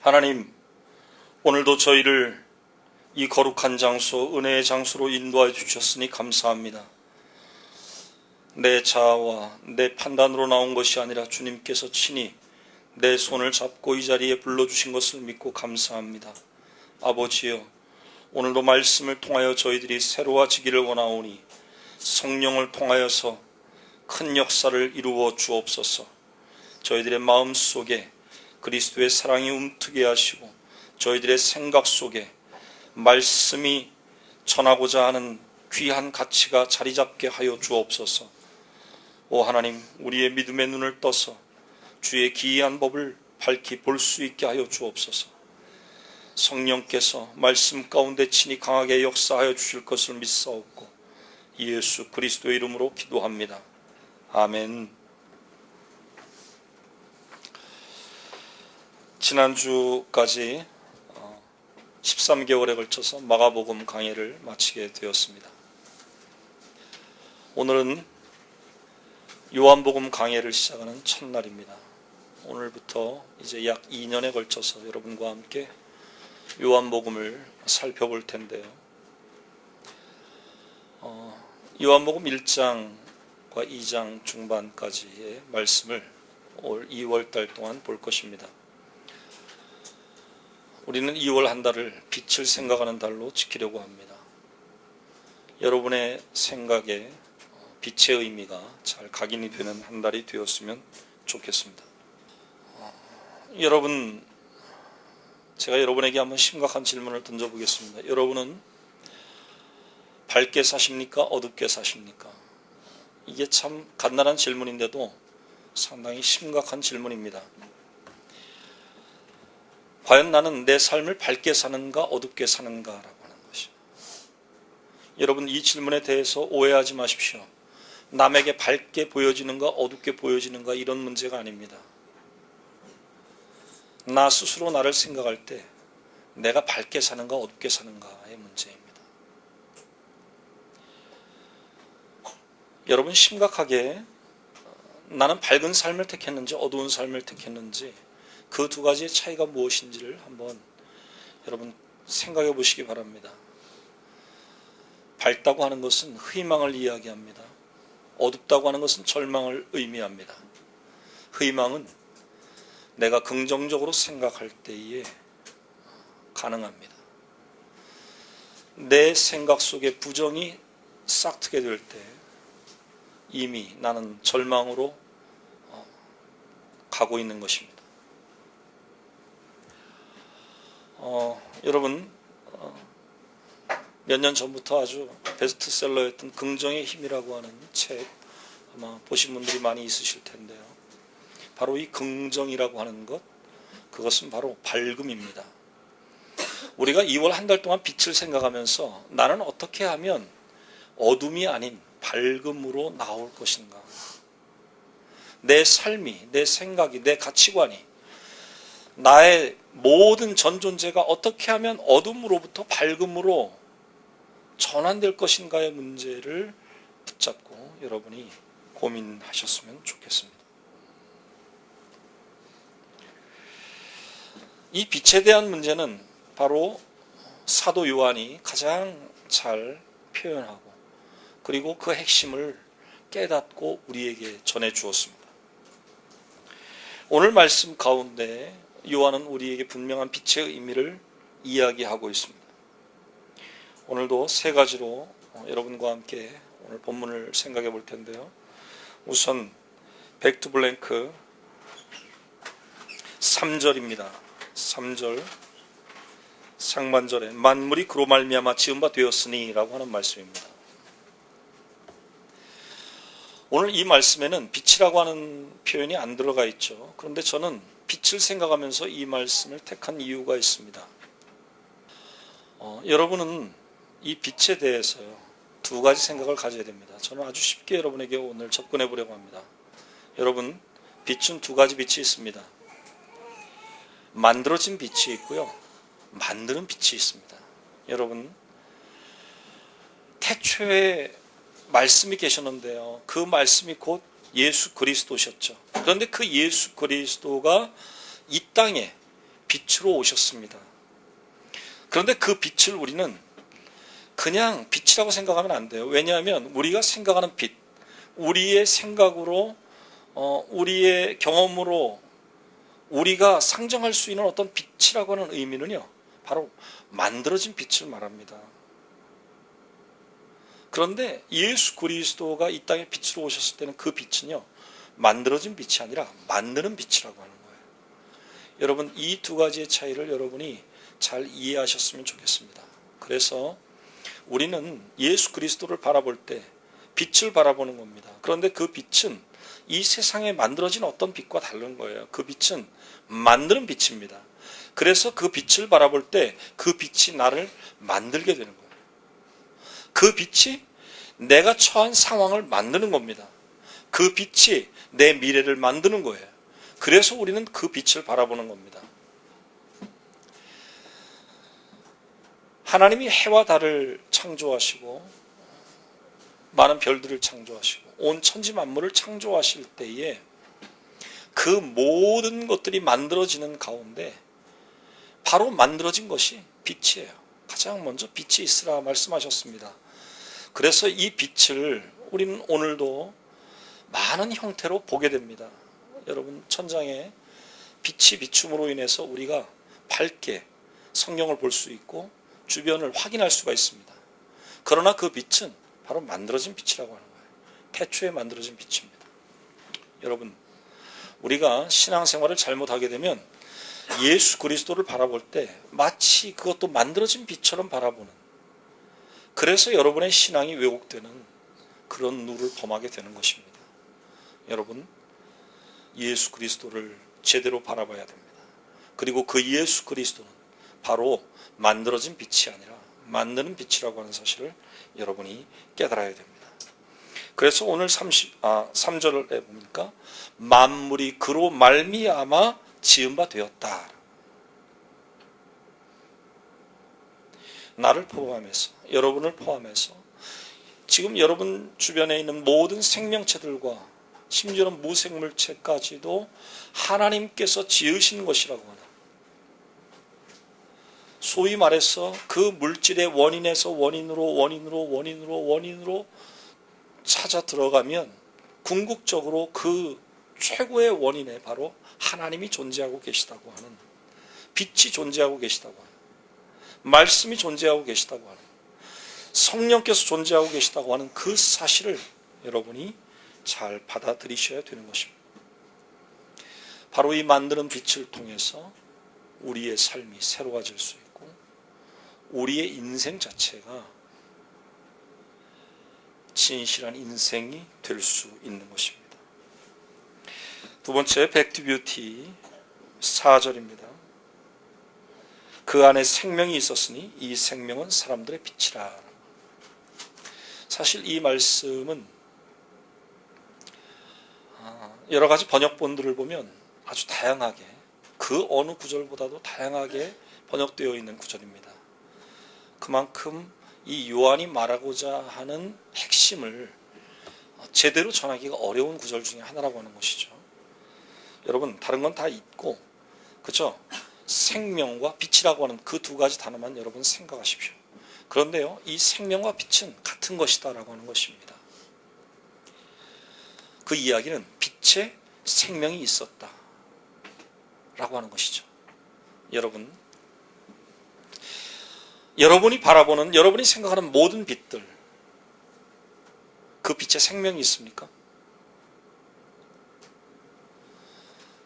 하나님, 오늘도 저희를 이 거룩한 장소, 은혜의 장소로 인도하여 주셨으니 감사합니다. 내 자아와 내 판단으로 나온 것이 아니라 주님께서 친히 내 손을 잡고 이 자리에 불러주신 것을 믿고 감사합니다. 아버지여, 오늘도 말씀을 통하여 저희들이 새로워지기를 원하오니 성령을 통하여서 큰 역사를 이루어 주옵소서. 저희들의 마음 속에 그리스도의 사랑이 움트게 하시고 저희들의 생각 속에 말씀이 전하고자 하는 귀한 가치가 자리 잡게 하여 주옵소서. 오 하나님, 우리의 믿음의 눈을 떠서 주의 기이한 법을 밝히 볼 수 있게 하여 주옵소서. 성령께서 말씀 가운데 친히 강하게 역사하여 주실 것을 믿사옵고 예수 그리스도의 이름으로 기도합니다. 아멘. 지난주까지 13개월에 걸쳐서 마가복음 강의를 마치게 되었습니다. 오늘은 요한복음 강의를 시작하는 첫날입니다. 오늘부터 이제 약 2년에 걸쳐서 여러분과 함께 요한복음을 살펴볼 텐데요. 요한복음 1장과 2장 중반까지의 말씀을 올 2월달 동안 볼 것입니다. 우리는 2월 한 달을 빛을 생각하는 달로 지키려고 합니다. 여러분의 생각에 빛의 의미가 잘 각인이 되는 한 달이 되었으면 좋겠습니다. 여러분, 제가 여러분에게 한번 심각한 질문을 던져보겠습니다. 여러분은 밝게 사십니까? 어둡게 사십니까? 이게 참 간단한 질문인데도 상당히 심각한 질문입니다. 과연 나는 내 삶을 밝게 사는가 어둡게 사는가라고 하는 것이요. 여러분, 이 질문에 대해서 오해하지 마십시오. 남에게 밝게 보여지는가 어둡게 보여지는가 이런 문제가 아닙니다. 나 스스로 나를 생각할 때 내가 밝게 사는가 어둡게 사는가의 문제입니다. 여러분, 심각하게 나는 밝은 삶을 택했는지 어두운 삶을 택했는지 그 두 가지의 차이가 무엇인지를 한번 여러분 생각해 보시기 바랍니다. 밝다고 하는 것은 희망을 이야기합니다. 어둡다고 하는 것은 절망을 의미합니다. 희망은 내가 긍정적으로 생각할 때에 가능합니다. 내 생각 속에 부정이 싹트게 될 때 이미 나는 절망으로 가고 있는 것입니다. 여러분, 몇 년 전부터 아주 베스트셀러였던 긍정의 힘이라고 하는 책 아마 보신 분들이 많이 있으실 텐데요. 바로 이 긍정이라고 하는 것, 그것은 바로 밝음입니다. 우리가 2월 한 달 동안 빛을 생각하면서 나는 어떻게 하면 어둠이 아닌 밝음으로 나올 것인가? 내 삶이, 내 생각이, 내 가치관이, 나의 모든 전 존재가 어떻게 하면 어둠으로부터 밝음으로 전환될 것인가의 문제를 붙잡고 여러분이 고민하셨으면 좋겠습니다. 이 빛에 대한 문제는 바로 사도 요한이 가장 잘 표현하고 그리고 그 핵심을 깨닫고 우리에게 전해 주었습니다. 오늘 말씀 가운데 요한은 우리에게 분명한 빛의 의미를 이야기하고 있습니다. 오늘도 세 가지로 여러분과 함께 오늘 본문을 생각해 볼 텐데요. 우선 백투블랭크 3절입니다. 3절 상반절에 만물이 그로 말미암아 지은 바 되었으니 라고 하는 말씀입니다. 오늘 이 말씀에는 빛이라고 하는 표현이 안 들어가 있죠. 그런데 저는 빛을 생각하면서 이 말씀을 택한 이유가 있습니다. 여러분은 이 빛에 대해서요, 두 가지 생각을 가져야 됩니다. 저는 아주 쉽게 여러분에게 오늘 접근해 보려고 합니다. 여러분, 빛은 두 가지 빛이 있습니다. 만들어진 빛이 있고요, 만드는 빛이 있습니다. 여러분, 태초에 말씀이 계셨는데요, 그 말씀이 곧 예수 그리스도셨죠. 그런데 그 예수 그리스도가 이 땅에 빛으로 오셨습니다. 그런데 그 빛을 우리는 그냥 빛이라고 생각하면 안 돼요. 왜냐하면 우리가 생각하는 빛, 우리의 생각으로, 우리의 경험으로 우리가 상정할 수 있는 어떤 빛이라고 하는 의미는요, 바로 만들어진 빛을 말합니다. 그런데 예수 그리스도가 이 땅에 빛으로 오셨을 때는 그 빛은요, 만들어진 빛이 아니라 만드는 빛이라고 하는 거예요. 여러분, 이 두 가지의 차이를 여러분이 잘 이해하셨으면 좋겠습니다. 그래서 우리는 예수 그리스도를 바라볼 때 빛을 바라보는 겁니다. 그런데 그 빛은 이 세상에 만들어진 어떤 빛과 다른 거예요. 그 빛은 만드는 빛입니다. 그래서 그 빛을 바라볼 때 그 빛이 나를 만들게 되는 거예요. 그 빛이 내가 처한 상황을 만드는 겁니다. 그 빛이 내 미래를 만드는 거예요. 그래서 우리는 그 빛을 바라보는 겁니다. 하나님이 해와 달을 창조하시고 많은 별들을 창조하시고 온 천지 만물을 창조하실 때에 그 모든 것들이 만들어지는 가운데 바로 만들어진 것이 빛이에요. 가장 먼저 빛이 있으라 말씀하셨습니다. 그래서 이 빛을 우리는 오늘도 많은 형태로 보게 됩니다. 여러분, 천장에 빛이 비춤으로 인해서 우리가 밝게 성경을 볼 수 있고 주변을 확인할 수가 있습니다. 그러나 그 빛은 바로 만들어진 빛이라고 하는 거예요. 태초에 만들어진 빛입니다. 여러분, 우리가 신앙생활을 잘못하게 되면 예수 그리스도를 바라볼 때 마치 그것도 만들어진 빛처럼 바라보는, 그래서 여러분의 신앙이 왜곡되는 그런 누를 범하게 되는 것입니다. 여러분, 예수 그리스도를 제대로 바라봐야 됩니다. 그리고 그 예수 그리스도는 바로 만들어진 빛이 아니라 만드는 빛이라고 하는 사실을 여러분이 깨달아야 됩니다. 그래서 오늘 3절에 보니까 만물이 그로 말미암아 지은 바 되었다. 나를 포함해서, 여러분을 포함해서 지금 여러분 주변에 있는 모든 생명체들과 심지어는 무생물체까지도 하나님께서 지으신 것이라고 하는, 소위 말해서 그 물질의 원인에서 원인으로 찾아 들어가면 궁극적으로 그 최고의 원인에 바로 하나님이 존재하고 계시다고 하는, 빛이 존재하고 계시다고 하는, 말씀이 존재하고 계시다고 하는, 성령께서 존재하고 계시다고 하는 그 사실을 여러분이 잘 받아들이셔야 되는 것입니다. 바로 이 만드는 빛을 통해서 우리의 삶이 새로워질 수 있고 우리의 인생 자체가 진실한 인생이 될 수 있는 것입니다. 두 번째, 백투뷰티 4절입니다. 그 안에 생명이 있었으니 이 생명은 사람들의 빛이라. 사실 이 말씀은 여러 가지 번역본들을 보면 아주 다양하게, 그 어느 구절보다도 다양하게 번역되어 있는 구절입니다. 그만큼 이 요한이 말하고자 하는 핵심을 제대로 전하기가 어려운 구절 중에 하나라고 하는 것이죠. 여러분, 다른 건 다 있고, 그렇죠? 생명과 빛이라고 하는 그 두 가지 단어만 여러분 생각하십시오. 그런데요, 이 생명과 빛은 같은 것이다라고 하는 것입니다. 그 이야기는 빛에 생명이 있었다 라고 하는 것이죠. 여러분이 바라보는, 여러분이 생각하는 모든 빛들, 그 빛에 생명이 있습니까?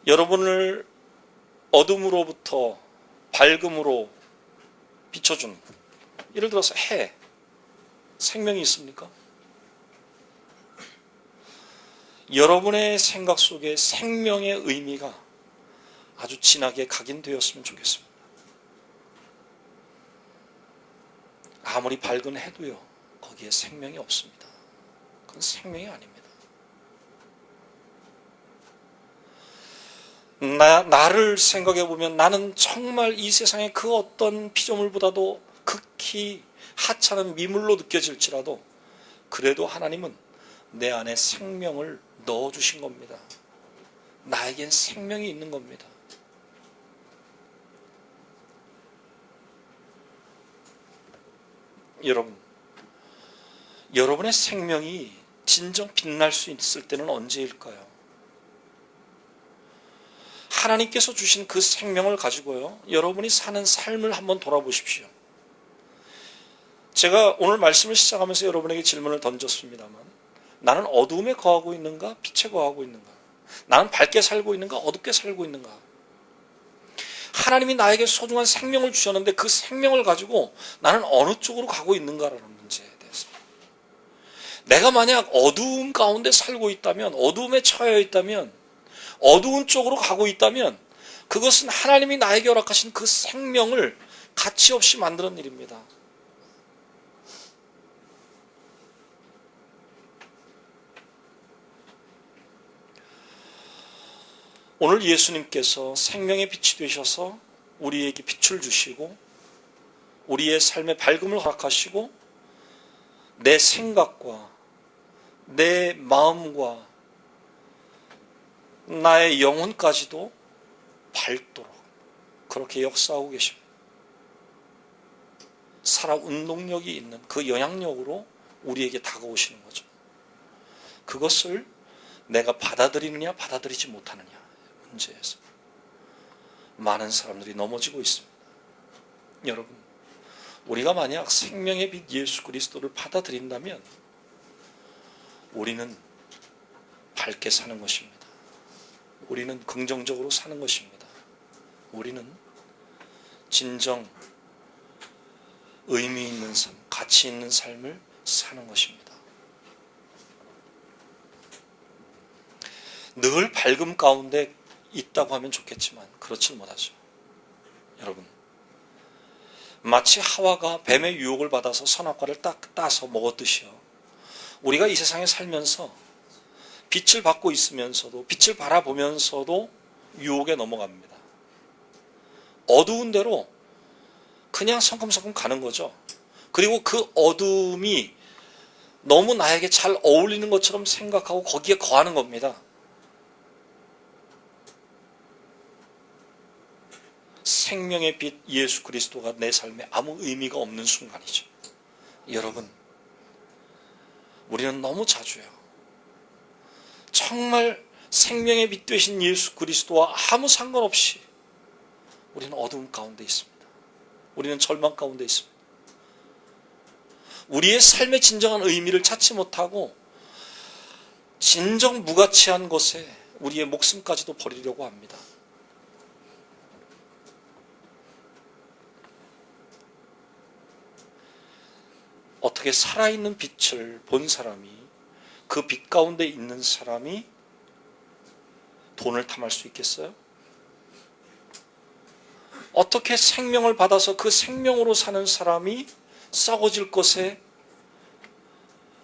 여러분을 어둠으로부터 밝음으로 비춰준, 예를 들어서 해, 생명이 있습니까? 여러분의 생각 속에 생명의 의미가 아주 진하게 각인되었으면 좋겠습니다. 아무리 밝은 해도요, 거기에 생명이 없습니다. 그건 생명이 아닙니다. 나를 생각해 보면 나는 정말 이 세상의 그 어떤 피조물보다도 극히 하찮은 미물로 느껴질지라도 그래도 하나님은 내 안에 생명을 넣어주신 겁니다. 나에겐 생명이 있는 겁니다. 여러분의 생명이 진정 빛날 수 있을 때는 언제일까요? 하나님께서 주신 그 생명을 가지고요, 여러분이 사는 삶을 한번 돌아보십시오. 제가 오늘 말씀을 시작하면서 여러분에게 질문을 던졌습니다만, 나는 어두움에 거하고 있는가, 빛에 거하고 있는가? 나는 밝게 살고 있는가, 어둡게 살고 있는가? 하나님이 나에게 소중한 생명을 주셨는데 그 생명을 가지고 나는 어느 쪽으로 가고 있는가라는 문제에 대해서, 내가 만약 어두움 가운데 살고 있다면, 어두움에 처해 있다면, 어두운 쪽으로 가고 있다면, 그것은 하나님이 나에게 허락하신 그 생명을 가치 없이 만드는 일입니다. 오늘 예수님께서 생명의 빛이 되셔서 우리에게 빛을 주시고 우리의 삶의 밝음을 허락하시고 내 생각과 내 마음과 나의 영혼까지도 밝도록 그렇게 역사하고 계십니다. 살아 운동력이 있는 그 영향력으로 우리에게 다가오시는 거죠. 그것을 내가 받아들이느냐 받아들이지 못하느냐 문제에서 많은 사람들이 넘어지고 있습니다. 여러분, 우리가 만약 생명의 빛 예수 그리스도를 받아들인다면 우리는 밝게 사는 것입니다. 우리는 긍정적으로 사는 것입니다. 우리는 진정 의미 있는 삶, 가치 있는 삶을 사는 것입니다. 늘 밝음 가운데 있다고 하면 좋겠지만 그렇지 못하죠. 여러분, 마치 하와가 뱀의 유혹을 받아서 선악과를 딱 따서 먹었듯이요, 우리가 이 세상에 살면서 빛을 받고 있으면서도, 빛을 바라보면서도 유혹에 넘어갑니다. 어두운 대로 그냥 성큼성큼 가는 거죠. 그리고 그 어둠이 너무 나에게 잘 어울리는 것처럼 생각하고 거기에 거하는 겁니다. 생명의 빛 예수 그리스도가 내 삶에 아무 의미가 없는 순간이죠. 여러분, 우리는 너무 자주요, 정말 생명의 빛 되신 예수 그리스도와 아무 상관없이 우리는 어두움 가운데 있습니다. 우리는 절망 가운데 있습니다. 우리의 삶의 진정한 의미를 찾지 못하고 진정 무가치한 것에 우리의 목숨까지도 버리려고 합니다. 어떻게 살아있는 빛을 본 사람이, 그 빛 가운데 있는 사람이 돈을 탐할 수 있겠어요? 어떻게 생명을 받아서 그 생명으로 사는 사람이 썩어질 것에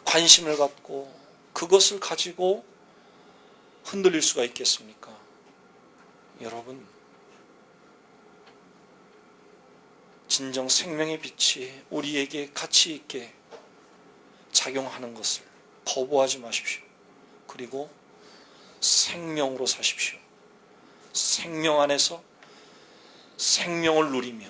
관심을 갖고 그것을 가지고 흔들릴 수가 있겠습니까? 여러분, 진정 생명의 빛이 우리에게 가치 있게 작용하는 것을 거부하지 마십시오. 그리고 생명으로 사십시오. 생명 안에서 생명을 누리며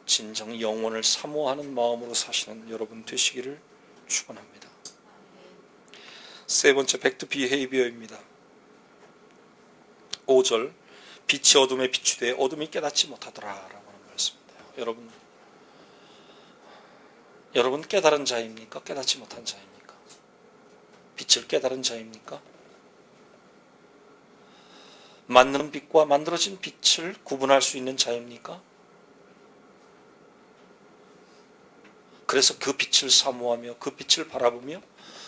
진정 영혼을 사모하는 마음으로 사시는 여러분 되시기를 축원합니다. 세 번째, 백투 비헤이비어입니다. 5절, 빛이 어둠에 비추되 어둠이 깨닫지 못하더라 라고 하는 말씀입니다. 여러분 깨달은 자입니까? 깨닫지 못한 자입니까? 빛을 깨달은 자입니까? 만드는 빛과 만들어진 빛을 구분할 수 있는 자입니까? 그래서 그 빛을 사모하며 그 빛을 바라보며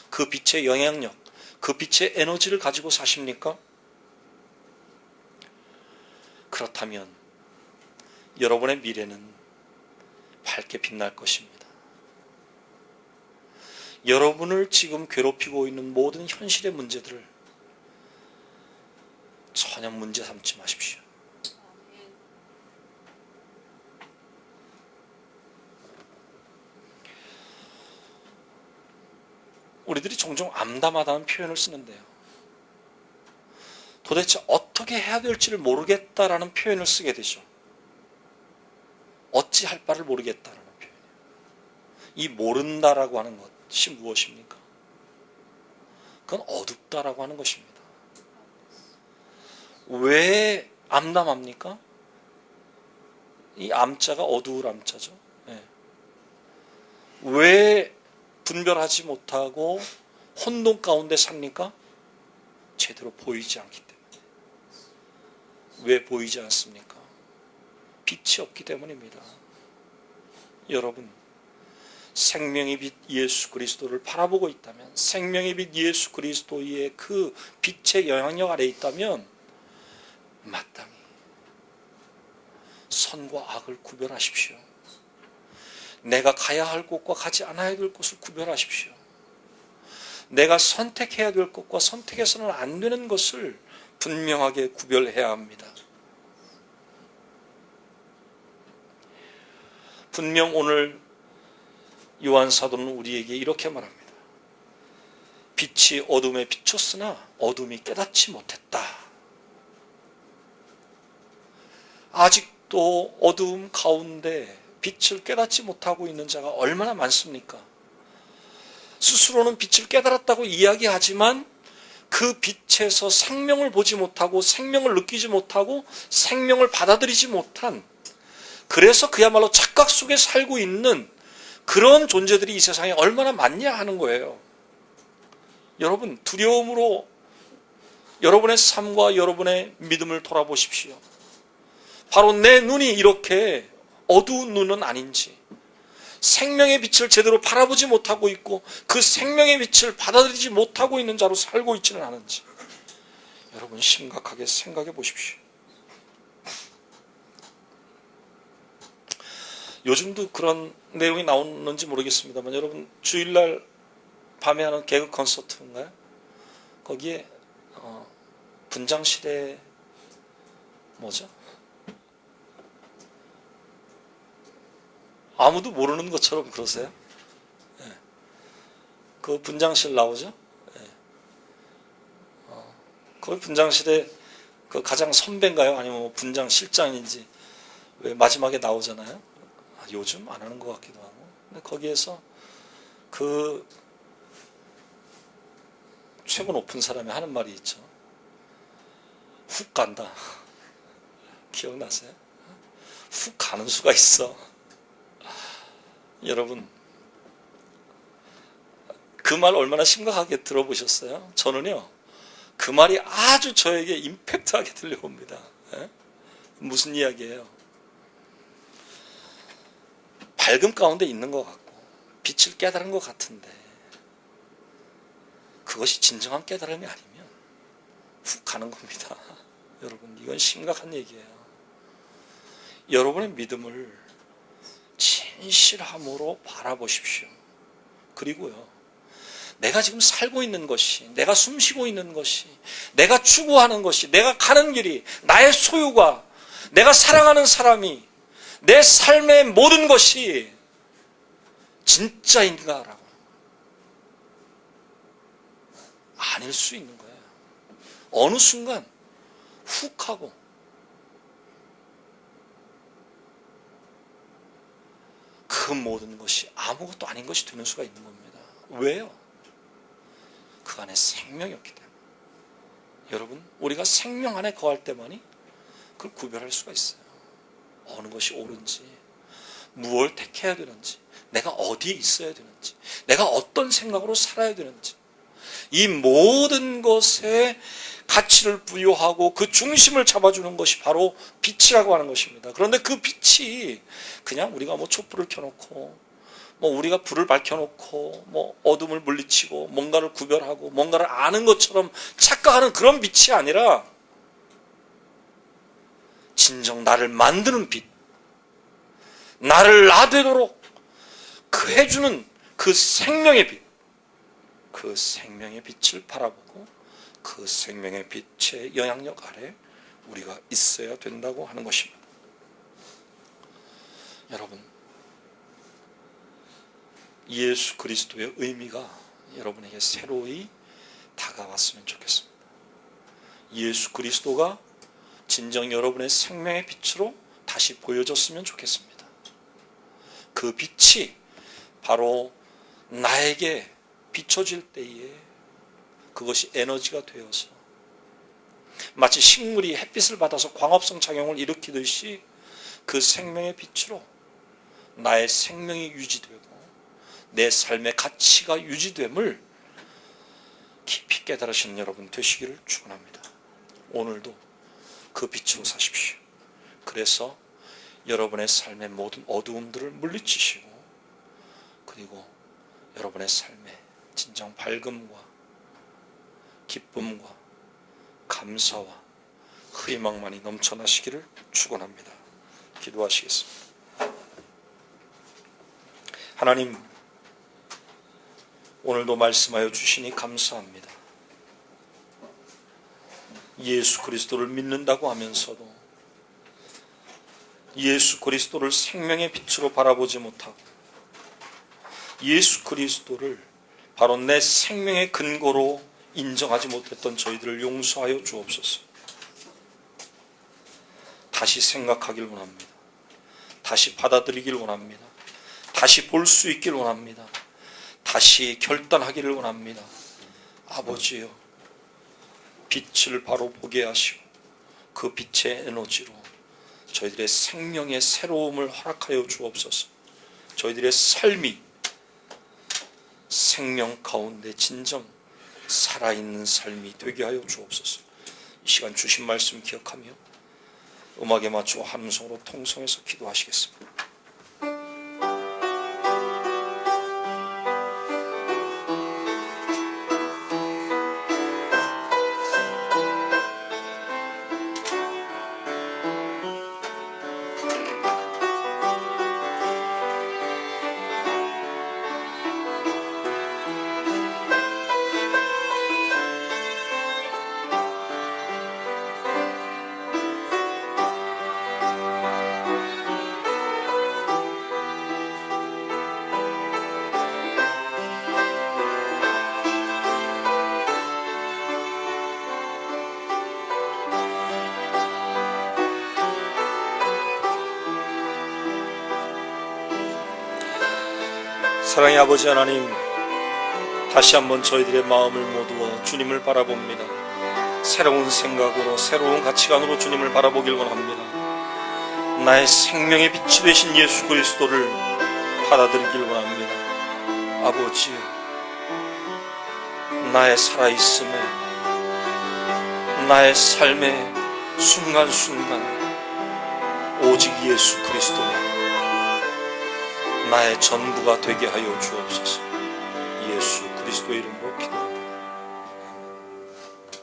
그 빛의 영향력, 그 빛의 에너지를 가지고 사십니까? 그렇다면 여러분의 미래는 밝게 빛날 것입니다. 여러분을 지금 괴롭히고 있는 모든 현실의 문제들을 전혀 문제 삼지 마십시오. 우리들이 종종 암담하다는 표현을 쓰는데요, 도대체 어떻게 해야 될지를 모르겠다라는 표현을 쓰게 되죠. 어찌할 바를 모르겠다라는 표현이에요. 이 모른다라고 하는 것이 무엇입니까? 그건 어둡다라고 하는 것입니다. 왜 암담합니까? 이 암자가 어두울 암자죠. 네. 왜 분별하지 못하고 혼돈 가운데 삽니까? 제대로 보이지 않기 때문에. 왜 보이지 않습니까? 빛이 없기 때문입니다. 여러분, 생명의 빛 예수 그리스도를 바라보고 있다면, 생명의 빛 예수 그리스도의 그 빛의 영향력 아래에 있다면 마땅히 선과 악을 구별하십시오. 내가 가야 할 곳과 가지 않아야 될 곳을 구별하십시오. 내가 선택해야 될 것과 선택해서는 안 되는 것을 분명하게 구별해야 합니다. 분명 오늘 요한 사도는 우리에게 이렇게 말합니다. 빛이 어둠에 비쳤으나 어둠이 깨닫지 못했다. 아직도 어두움 가운데 빛을 깨닫지 못하고 있는 자가 얼마나 많습니까? 스스로는 빛을 깨달았다고 이야기하지만 그 빛에서 생명을 보지 못하고 생명을 느끼지 못하고 생명을 받아들이지 못한, 그래서 그야말로 착각 속에 살고 있는 그런 존재들이 이 세상에 얼마나 많냐 하는 거예요. 여러분, 두려움으로 여러분의 삶과 여러분의 믿음을 돌아보십시오. 바로 내 눈이 이렇게 어두운 눈은 아닌지, 생명의 빛을 제대로 바라보지 못하고 있고 그 생명의 빛을 받아들이지 못하고 있는 자로 살고 있지는 않은지 여러분 심각하게 생각해 보십시오. 요즘도 그런 내용이 나오는지 모르겠습니다만, 여러분 주일날 밤에 하는 개그 콘서트인가요? 거기에 분장실에 뭐죠? 아무도 모르는 것처럼 그러세요? 네. 그 분장실 나오죠? 네. 거기 분장실에 그 가장 선배인가요? 아니면 뭐 분장실장인지 왜 마지막에 나오잖아요? 요즘 안 하는 것 같기도 하고. 근데 거기에서 그 최고 높은 사람이 하는 말이 있죠. 훅 간다. 기억나세요? 훅 가는 수가 있어. 여러분, 그 말 얼마나 심각하게 들어보셨어요? 저는요, 그 말이 아주 저에게 임팩트하게 들려옵니다. 예? 무슨 이야기예요? 밝음 가운데 있는 것 같고 빛을 깨달은 것 같은데 그것이 진정한 깨달음이 아니면 훅 가는 겁니다. 여러분, 이건 심각한 얘기예요. 여러분의 믿음을 진실함으로 바라보십시오. 그리고요, 내가 지금 살고 있는 것이, 내가 숨쉬고 있는 것이, 내가 추구하는 것이, 내가 가는 길이, 나의 소유가, 내가 사랑하는 사람이, 내 삶의 모든 것이 진짜인가라고 아닐 수 있는 거예요. 어느 순간 훅 하고 그 모든 것이 아무것도 아닌 것이 되는 수가 있는 겁니다. 왜요? 그 안에 생명이 없기 때문에. 여러분, 우리가 생명 안에 거할 때만이 그걸 구별할 수가 있어요. 어느 것이 옳은지, 무엇을 택해야 되는지, 내가 어디에 있어야 되는지, 내가 어떤 생각으로 살아야 되는지, 이 모든 것에 가치를 부여하고 그 중심을 잡아주는 것이 바로 빛이라고 하는 것입니다. 그런데 그 빛이 그냥 우리가 뭐 촛불을 켜놓고, 뭐 우리가 불을 밝혀놓고, 뭐 어둠을 물리치고, 뭔가를 구별하고, 뭔가를 아는 것처럼 착각하는 그런 빛이 아니라, 진정 나를 만드는 빛, 나를 나 되도록 그 해주는 그 생명의 빛, 그 생명의 빛을 바라보고 그 생명의 빛의 영향력 아래 우리가 있어야 된다고 하는 것입니다. 여러분, 예수 그리스도의 의미가 여러분에게 새로이 다가왔으면 좋겠습니다. 예수 그리스도가 진정 여러분의 생명의 빛으로 다시 보여졌으면 좋겠습니다. 그 빛이 바로 나에게 비춰질 때에 그것이 에너지가 되어서 마치 식물이 햇빛을 받아서 광합성 작용을 일으키듯이 그 생명의 빛으로 나의 생명이 유지되고 내 삶의 가치가 유지됨을 깊이 깨달으시는 여러분 되시기를 축원합니다. 오늘도 그 빛으로 사십시오. 그래서 여러분의 삶의 모든 어두움들을 물리치시고 그리고 여러분의 삶에 진정 밝음과 기쁨과 감사와 희망만이 넘쳐나시기를 축원합니다. 기도하시겠습니다. 하나님, 오늘도 말씀하여 주시니 감사합니다. 예수 그리스도를 믿는다고 하면서도 예수 그리스도를 생명의 빛으로 바라보지 못하고 예수 그리스도를 바로 내 생명의 근거로 인정하지 못했던 저희들을 용서하여 주옵소서. 다시 생각하길 원합니다. 다시 받아들이길 원합니다. 다시 볼 수 있길 원합니다. 다시 결단하기를 원합니다. 아버지여, 빛을 바로 보게 하시고 그 빛의 에너지로 저희들의 생명의 새로움을 허락하여 주옵소서. 저희들의 삶이 생명 가운데 진정 살아있는 삶이 되게 하여 주옵소서. 이 시간 주신 말씀 기억하며 음악에 맞추어 함성으로 통성해서 기도하시겠습니다. 사랑의 아버지 하나님, 다시 한번 저희들의 마음을 모두어 주님을 바라봅니다. 새로운 생각으로 새로운 가치관으로 주님을 바라보길 원합니다. 나의 생명의 빛이 되신 예수 그리스도를 받아들이길 원합니다. 아버지여, 나의 살아있음에 나의 삶의 순간순간 오직 예수 그리스도가 나의 전부가 되게 하여 주옵소서. 예수 그리스도의 이름으로 기도합니다.